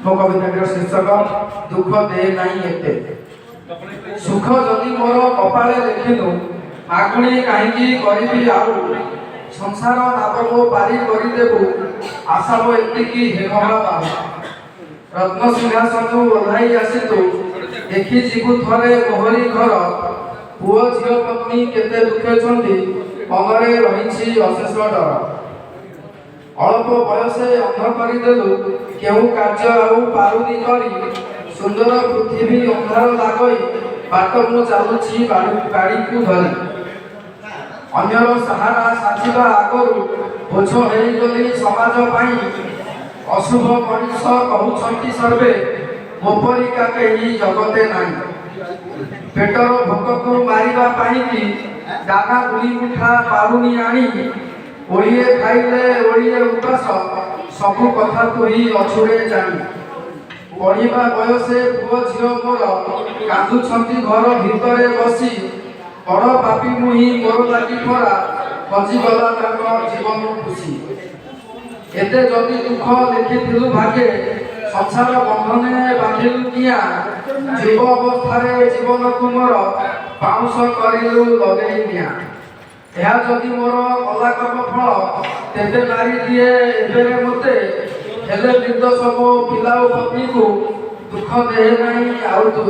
मो कविता शीर्षक दुख दे नहीं एते। सुख जदि मोर कपाले लिखिनु आगुणी कहीं करी आउ संसार नाव को पारी करदेबू आशा मो एतिकी हेमहा बाहु रत्न सिंहासन ओह्लाई आसितु देखी जीवु थरे मोहरी घर पुओ झील पत्नी केते दुखेछंती मनरे रही अशेष डर अल्प बयसे अंध करदेलु केउ कार्य आउ पारुदी करी सुंदर पृथ्वी अंधार लागई बाट मु चालुछि बाड़ी को धरी अन्यर सहारा साथिबा आगरु बोझ हेगली समाज पाई अशुभ मनीष कहउछंती सर्वे मोपरिका केही जगते नाही पेटर भोक को मारिबा पाई की दाना गुली मुठा पारुनी आनी ओलिए खाइले ओलिए उपास सबु कथा तु ही अछुरे जानी पढ़िबा बयसे पुओ झील मोर कांदुछंती घर भितरे बसी बड़ पापी मुही मोर लागी परा हजिगला तांको जीवन खुशी एते जदि दुख देखिथिलु भागे संसार बंधने बांधिलु किया जीव अवस्थारे जीवन कुमर पाउस करिलु लगेई निया यह जदि मोर कला कर्म फल तेबे मारी दिए एबेरे मते हेले निर्दोष मो पिला पत्नी को दुख दे नहीं आउ तू